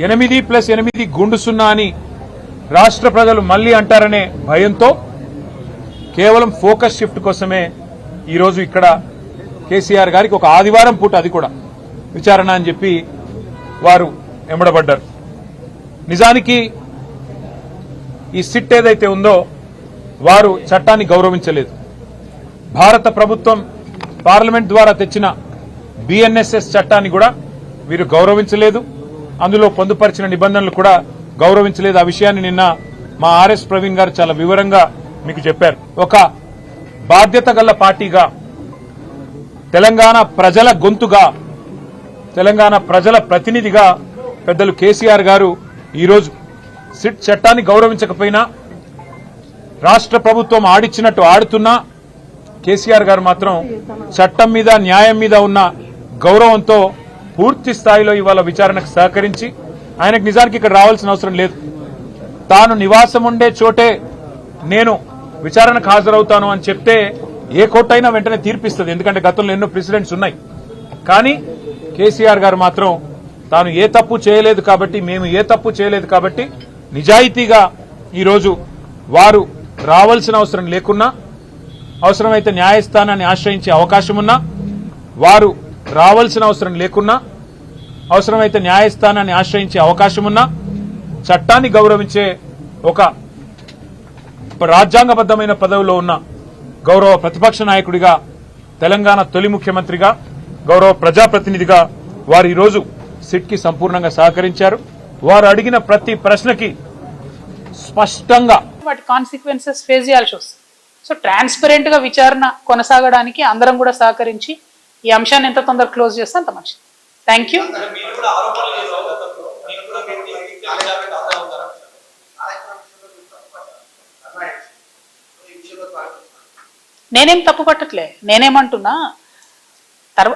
8+8 గుండు సున్నా అని రాష్ట్ర ప్రజలు మళ్లీ అంటారనే భయంతో కేవలం ఫోకస్ షిఫ్ట్ కోసమే ఈరోజు ఇక్కడ కేసీఆర్ గారికి ఒక ఆదివారం పూట అది కూడా విచారణ అని చెప్పి వారు ఎంబడబడ్డారు. నిజానికి ఈ సిట్ ఏదైతే ఉందో వారు చట్టాన్ని గౌరవించలేదు. భారత ప్రభుత్వం పార్లమెంట్ ద్వారా తెచ్చిన బిఎన్ఎస్ఎస్ చట్టాన్ని కూడా వీరు గౌరవించలేదు. అందులో పొందుపరిచిన నిబంధనలు కూడా గౌరవించలేదు. ఆ విషయాన్ని నిన్న మా ఆర్ఎస్ ప్రవీణ్ గారు చాలా వివరంగా మీకు చెప్పారు. ఒక బాధ్యత గల పార్టీగా, తెలంగాణ ప్రజల గొంతుగా, తెలంగాణ ప్రజల ప్రతినిధిగా పెద్దలు కేసీఆర్ గారు ఈరోజు సిట్ చట్టాన్ని గౌరవించకపోయినా, రాష్ట్ర ప్రభుత్వం ఆడిచ్చినట్టు ఆడుతున్నా కేసీఆర్ గారు మాత్రం చట్టం మీద, న్యాయం మీద ఉన్న గౌరవంతో పూర్తి స్థాయిలో ఇవాళ విచారణకు సహకరించి, ఆయనకు నిజానికి ఇక్కడ రావాల్సిన అవసరం లేదు. తాను నివాసం ఉండే చోటే నేను విచారణకు హాజరవుతాను అని చెప్తే ఏ కోర్టు అయినా వెంటనే తీర్పిస్తుంది, ఎందుకంటే గతంలో ఎన్నో ప్రెసిడెంట్స్ ఉన్నాయి. కానీ కేసీఆర్ గారు మాత్రం తాను ఏ తప్పు చేయలేదు కాబట్టి, మేము ఏ తప్పు చేయలేదు కాబట్టి నిజాయితీగా ఈరోజు వారు రావాల్సిన అవసరం లేకున్నా, అవసరమైతే న్యాయస్థానాన్ని ఆశ్రయించే అవకాశం ఉన్నా, వారు రావాల్సిన అవసరం లేకున్నా, అవసరమైతే న్యాయస్థానాన్ని ఆశ్రయించే అవకాశం ఉన్నా, చట్టాన్ని గౌరవించే ఒక రాజ్యాంగబద్దమైన పదవిలో ఉన్న గౌరవ ప్రతిపక్ష నాయకుడిగా, తెలంగాణ తొలి ముఖ్యమంత్రిగా, గౌరవ ప్రజాప్రతినిధిగా వారు ఈరోజు సిట్ కి సంపూర్ణంగా సహకరించారు. వారు అడిగిన ప్రతి ప్రశ్నకి స్పష్టంగా వాటి కాన్సిక్వెన్సెస్ ఫేస్ చేయాల్సి వస్తుంది. సో ట్రాన్స్పరెంట్ గా విచారణ కొనసాగడానికి అందరం కూడా సహకరించి ఈ అంశాన్ని ఎంత తొందరగా క్లోజ్ చేస్తే అంత మంచిది. Thank you. నేనేం తప్పు పట్టట్లే. నేనేమంటున్నా,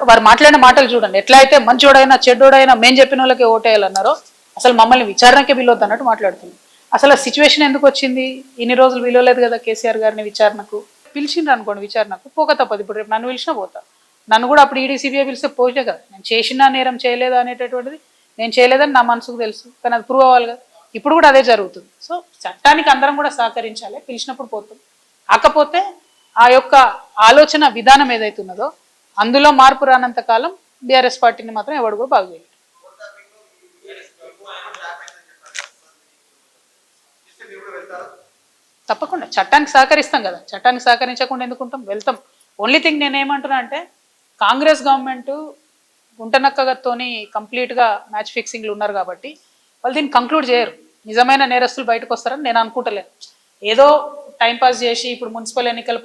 వారు మాట్లాడిన మాటలు చూడండి. ఎట్లా అయితే మంచోడైనా చెడ్డోడైనా మేము చెప్పిన వాళ్ళకే ఓటేయాలన్నారో, అసలు మమ్మల్ని విచారణకే పిలవద్దు అన్నట్టు మాట్లాడుతుంది. అసలు ఆ సిచ్యువేషన్ ఎందుకు వచ్చింది? ఇన్ని రోజులు పిలవలేదు కదా కేసీఆర్ గారిని విచారణకు. పిలిచిండ్రు అనుకోండి విచారణకు, పోక తప్పదు. ఇప్పుడు రేపు నన్ను పిలిచినా పోతా. నన్ను కూడా అప్పుడు ఈడీ సిబిఐ పిలిస్తే పోతే కదా. నేను చేసినా నేరం చేయలేదా అనేటటువంటిది నేను చేయలేదని నా మనసుకు తెలుసు, కానీ అది ప్రూవ్ అవ్వాలి కదా. ఇప్పుడు కూడా అదే జరుగుతుంది. సో చట్టానికి అందరం కూడా సహకరించాలి. పిలిచినప్పుడు పోతాం. కాకపోతే ఆ యొక్క ఆలోచన విధానం ఏదైతున్నదో అందులో మార్పు రానంత కాలం బీఆర్ఎస్ పార్టీని మాత్రం ఎవడు కూడా బాగు చేయలేదు. తప్పకుండా చట్టానికి సహకరిస్తాం కదా. చట్టానికి సహకరించకుండా ఎందుకుంటాం? వెళ్తాం. ఓన్లీ థింగ్ నేనేమంటున్నా అంటే, కాంగ్రెస్ గవర్నమెంట్ గుంటనక్కతోని కంప్లీట్గా మ్యాచ్ ఫిక్సింగ్లు ఉన్నారు కాబట్టి వాళ్ళు దీన్ని కంక్లూడ్ చేయరు. నిజమైన నేరస్తులు బయటకు వస్తారని నేను అనుకుంటలేను. ఏదో టైంపాస్ చేసి ఇప్పుడు మున్సిపల్ ఎన్నికల